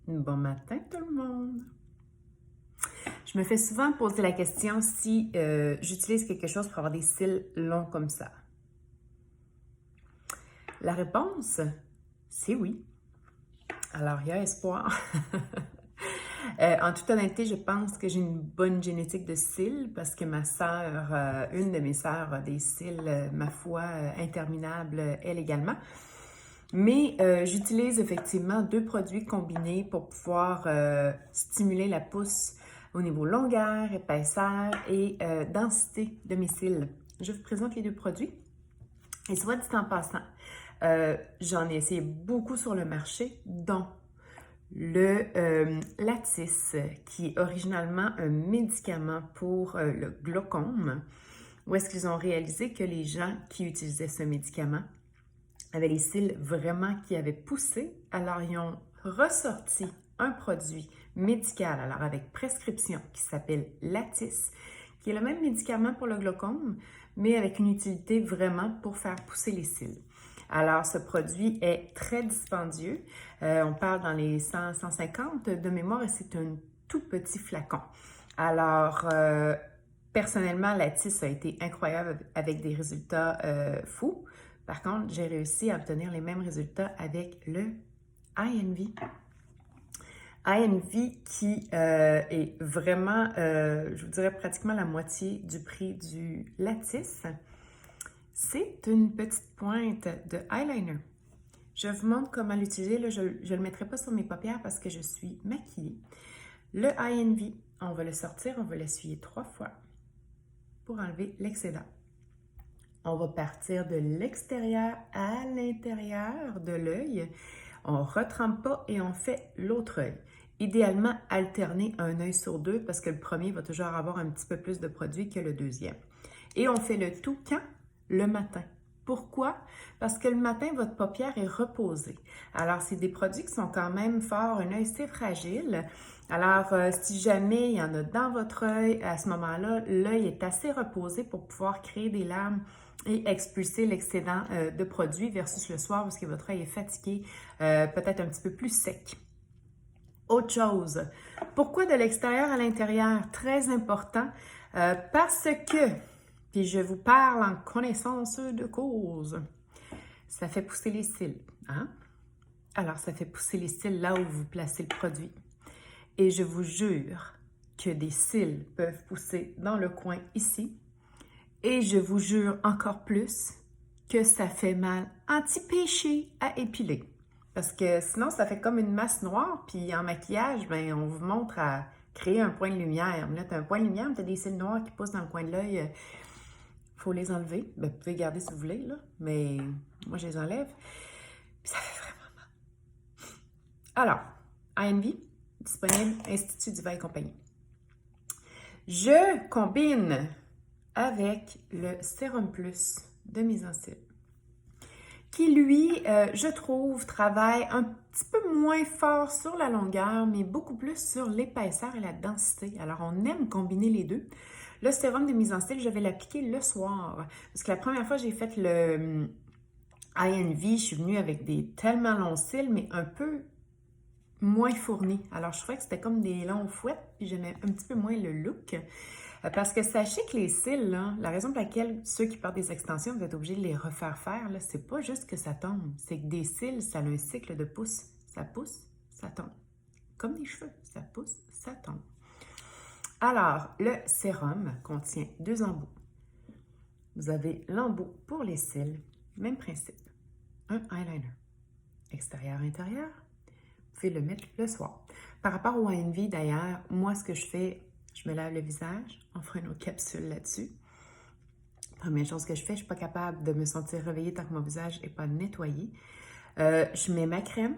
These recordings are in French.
Bon matin tout le monde! Je me fais souvent poser la question si j'utilise quelque chose pour avoir des cils longs comme ça. La réponse, c'est oui. Alors, il y a espoir. En toute honnêteté, je pense que j'ai une bonne génétique de cils parce que ma sœur, une de mes sœurs a des cils, ma foi, interminables, elle également. Mais j'utilise effectivement deux produits combinés pour pouvoir stimuler la pousse au niveau longueur, épaisseur et densité de mes cils. Je vous présente les deux produits. Et soit dit en passant, j'en ai essayé beaucoup sur le marché, dont le Latisse, qui est originalement un médicament pour le glaucome, où est-ce qu'ils ont réalisé que les gens qui utilisaient ce médicament avaient les cils vraiment qui avaient poussé, alors ils ont ressorti un produit médical, alors avec prescription, qui s'appelle Latisse, qui est le même médicament pour le glaucome, mais avec une utilité vraiment pour faire pousser les cils. Alors, ce produit est très dispendieux. On parle dans les 100-150 de mémoire et c'est un tout petit flacon. Alors, personnellement, Latisse a été incroyable avec des résultats fous. Par contre, j'ai réussi à obtenir les mêmes résultats avec le INV. INV qui est vraiment, je vous dirais pratiquement la moitié du prix du Latisse. C'est une petite pointe de eyeliner. Je vous montre comment l'utiliser. Là, je ne le mettrai pas sur mes paupières parce que je suis maquillée. Le INV, on va le sortir, on va l'essuyer 3 fois pour enlever l'excédent. On va partir de l'extérieur à l'intérieur de l'œil. On ne retrempe pas et on fait l'autre œil. Idéalement, alterner un œil sur deux parce que le premier va toujours avoir un petit peu plus de produit que le deuxième. Et on fait le tout quand? Le matin. Pourquoi? Parce que le matin, votre paupière est reposée. Alors, c'est des produits qui sont quand même forts. Un œil, c'est fragile. Alors, si jamais il y en a dans votre œil, à ce moment-là, l'œil est assez reposé pour pouvoir créer des larmes et expulser l'excédent de produits versus le soir parce que votre œil est fatigué, peut-être un petit peu plus sec. Autre chose, pourquoi de l'extérieur à l'intérieur? Très important, parce que, puis je vous parle en connaissance de cause, ça fait pousser les cils. Hein? Alors, ça fait pousser les cils là où vous placez le produit. Et je vous jure que des cils peuvent pousser dans le coin ici. Et je vous jure encore plus que ça fait mal anti-péché à épiler. Parce que sinon, ça fait comme une masse noire. Puis en maquillage, ben, on vous montre à créer un point de lumière. Là, tu as un point de lumière, tu as des cils noirs qui poussent dans le coin de l'œil. Il faut les enlever. Ben, vous pouvez garder si vous voulez, là. Mais moi, je les enlève. Puis ça fait vraiment mal. Alors, INV, disponible, Institut Diva et compagnie. Je combine avec le Sérum Plus de mise en cils, qui lui, je trouve, travaille un petit peu moins fort sur la longueur, mais beaucoup plus sur l'épaisseur et la densité. Alors, on aime combiner les deux. Le sérum de mise en cils, je vais l'appliquer le soir, parce que la première fois, j'ai fait le INV, je suis venue avec des tellement longs cils, mais un peu moins fournis. Alors, je trouvais que c'était comme des longs fouettes, puis j'aimais un petit peu moins le look. Parce que sachez que les cils, là, la raison pour laquelle ceux qui portent des extensions, vous êtes obligés de les refaire faire, c'est pas juste que ça tombe. C'est que des cils, ça a un cycle de pousse. Ça pousse, ça tombe. Comme des cheveux, ça pousse, ça tombe. Alors, le sérum contient 2 embouts. Vous avez l'embout pour les cils, même principe. Un eyeliner. Extérieur-intérieur, vous pouvez le mettre le soir. Par rapport au INV, d'ailleurs, moi, ce que je fais, je me lave le visage, on fera une autre capsule là-dessus. Première chose que je fais, je ne suis pas capable de me sentir réveillée tant que mon visage n'est pas nettoyé. Je mets ma crème,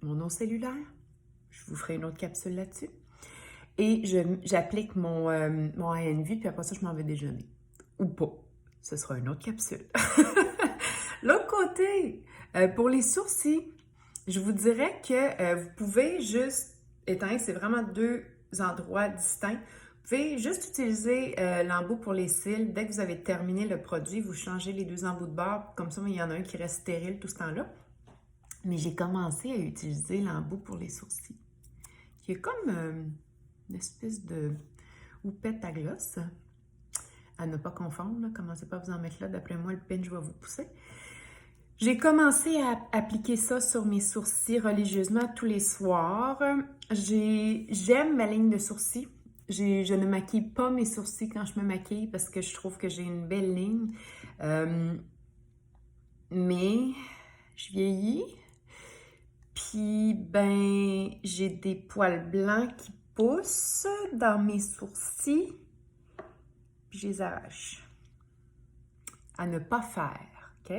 mon eau cellulaire, je vous ferai une autre capsule là-dessus. Et j'applique mon INV, puis après ça, je m'en vais déjeuner. Ou pas. Ce sera une autre capsule. L'autre côté, pour les sourcils, je vous dirais que vous pouvez juste, étant donné que c'est vraiment 2 endroits distincts, vous pouvez juste utiliser l'embout pour les cils. Dès que vous avez terminé le produit, vous changez les 2 embouts de bord. Comme ça, il y en a un qui reste stérile tout ce temps-là. Mais j'ai commencé à utiliser l'embout pour les sourcils. qui est comme une espèce de houppette à gloss. À ne pas confondre, là. Commencez pas à vous en mettre là, d'après moi, le pinch va vous pousser. J'ai commencé à appliquer ça sur mes sourcils religieusement tous les soirs. J'aime ma ligne de sourcils. Je ne maquille pas mes sourcils quand je me maquille parce que je trouve que j'ai une belle ligne. Mais je vieillis. Puis, ben, j'ai des poils blancs qui poussent dans mes sourcils. Puis, je les arrache. À ne pas faire, OK?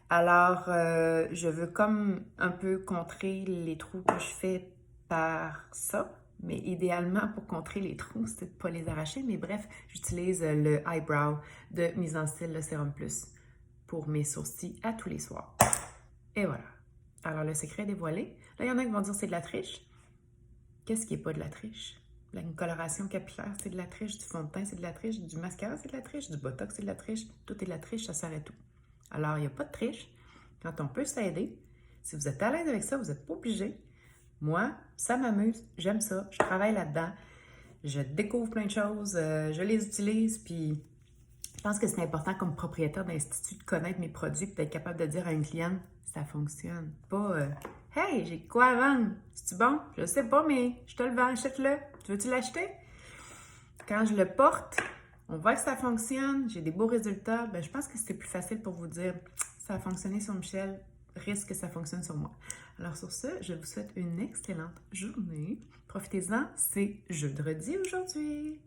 Alors, je veux comme un peu contrer les trous que je fais par ça. Mais idéalement, pour contrer les trous, c'est de ne pas les arracher. Mais bref, j'utilise le Eyebrow de Mise en Style, le Sérum Plus, pour mes sourcils à tous les soirs. Et voilà. Alors, le secret dévoilé. Là, il y en a qui vont dire que c'est de la triche. Qu'est-ce qui n'est pas de la triche? Une coloration capillaire, c'est de la triche. Du fond de teint, c'est de la triche. Du mascara, c'est de la triche. Du botox, c'est de la triche. Tout est de la triche, ça sert à tout. Alors, il n'y a pas de triche. Quand on peut s'aider, si vous êtes à l'aise avec ça, vous n'êtes pas obligé. Moi, ça m'amuse. J'aime ça. Je travaille là-dedans. Je découvre plein de choses. Je les utilise. Puis, je pense que c'est important comme propriétaire d'institut de connaître mes produits et d'être capable de dire à une cliente, ça fonctionne. Pas hey, j'ai quoi à vendre? C'est-tu bon? Je sais pas, mais je te le vends, achète-le. Tu veux-tu l'acheter? Quand je le porte, on voit que ça fonctionne, j'ai des beaux résultats. Ben, je pense que c'est plus facile pour vous dire, ça a fonctionné sur Michel, risque que ça fonctionne sur moi. Alors sur ce, je vous souhaite une excellente journée. Profitez-en, c'est jeudi aujourd'hui.